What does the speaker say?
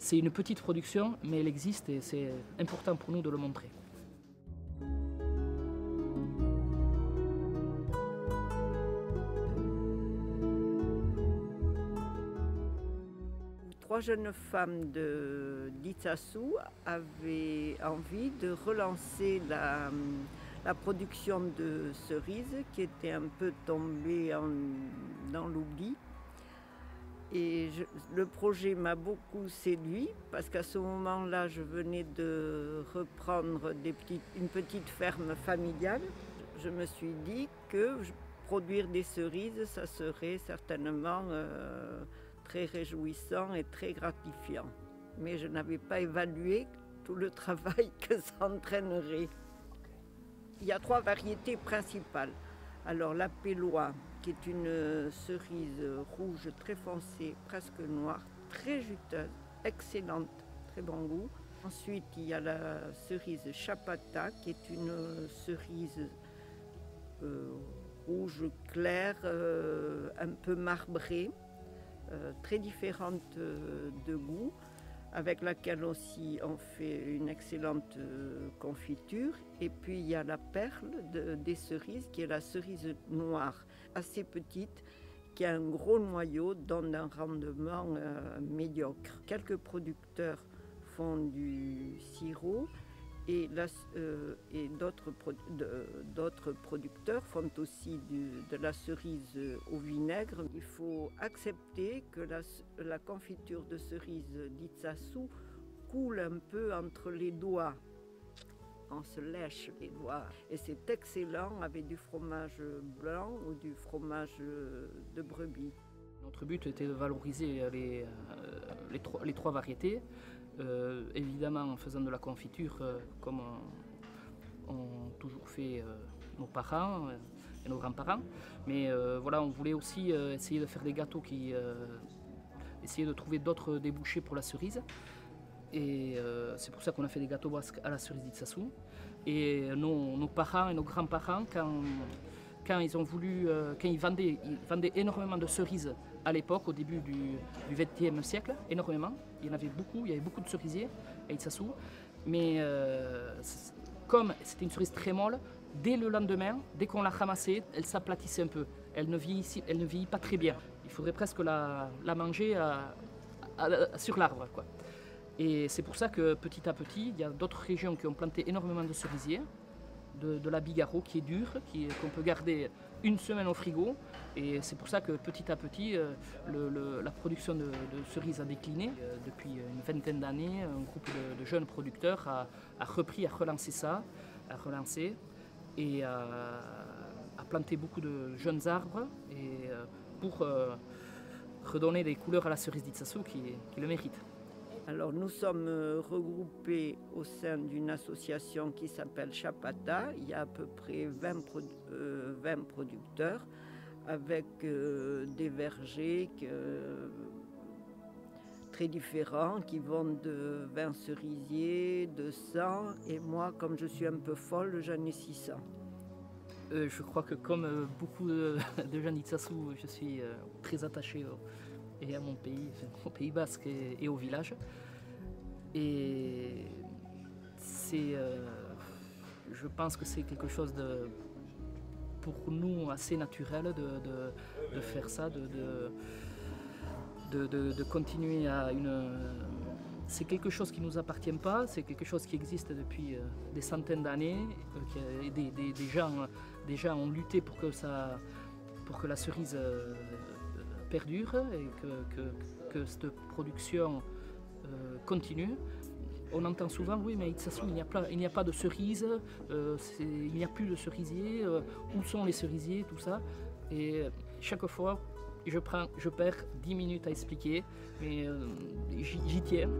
C'est une petite production, mais elle existe et c'est important pour nous de le montrer. Trois jeunes femmes d'Itsasu avaient envie de relancer la production de cerises qui était un peu tombée dans l'oubli. Et le projet m'a beaucoup séduit parce qu'à ce moment-là, je venais de reprendre une petite ferme familiale. Je me suis dit que produire des cerises, ça serait certainement très réjouissant et très gratifiant. Mais je n'avais pas évalué tout le travail que ça entraînerait. Il y a trois variétés principales. Alors la Pélois, qui est une cerise rouge très foncée, presque noire, très juteuse, excellente, très bon goût. Ensuite, il y a la cerise Chapata, qui est une cerise rouge clair, un peu marbrée, très différente de goût, avec laquelle aussi on fait une excellente confiture. Et puis il y a la perle des cerises, qui est la cerise noire, assez petite, qui a un gros noyau, donne un rendement médiocre. Quelques producteurs font du sirop et d'autres producteurs font aussi de la cerise au vinaigre. Il faut accepter que la confiture de cerise d'Itsasu coule un peu entre les doigts. On se lèche les doigts et c'est excellent avec du fromage blanc ou du fromage de brebis. Notre but était de valoriser les trois variétés, évidemment en faisant de la confiture comme ont toujours fait nos parents et nos grands-parents. Mais voilà, on voulait aussi essayer de faire des gâteaux essayer de trouver d'autres débouchés pour la cerise. Et c'est pour ça qu'on a fait des gâteaux basques à la cerise d'Itsasu. Et nos parents et nos grands-parents, quand ils vendaient énormément de cerises à l'époque, au début du XXe siècle, énormément. Il y en avait beaucoup, il y avait beaucoup de cerisiers à Itsasu. Mais comme c'était une cerise très molle, dès le lendemain, dès qu'on la ramassait, elle s'aplatissait un peu. Elle ne vieillit pas très bien. Il faudrait presque la manger sur l'arbre, quoi. Et c'est pour ça que petit à petit, il y a d'autres régions qui ont planté énormément de cerisiers, de la Bigarro qui est dure, qu'on peut garder une semaine au frigo. Et c'est pour ça que petit à petit, la production de cerises a décliné. Depuis une vingtaine d'années, un groupe de jeunes producteurs a repris, a relancé et a planté beaucoup de jeunes arbres pour redonner des couleurs à la cerise d'Itsasu qui le mérite. Alors nous sommes regroupés au sein d'une association qui s'appelle Chapata. Il y a à peu près 20 producteurs avec des vergers très différents qui vont de 20 cerisiers, de 100 et moi comme je suis un peu folle j'en ai 600. Je crois que comme beaucoup de jeunes d'Itsasu, je suis très attaché à mon pays, au Pays Basque et au village. Et je pense que c'est quelque chose pour nous assez naturel de faire ça, de continuer c'est quelque chose qui ne nous appartient pas, c'est quelque chose qui existe depuis des centaines d'années. Des gens ont lutté pour que la cerise perdure et que cette production continue. On entend souvent, oui, mais à Itsasu, il n'y a pas de cerises, il n'y a plus de cerisiers, où sont les cerisiers, tout ça. Et chaque fois, je perds 10 minutes à expliquer, mais j'y tiens.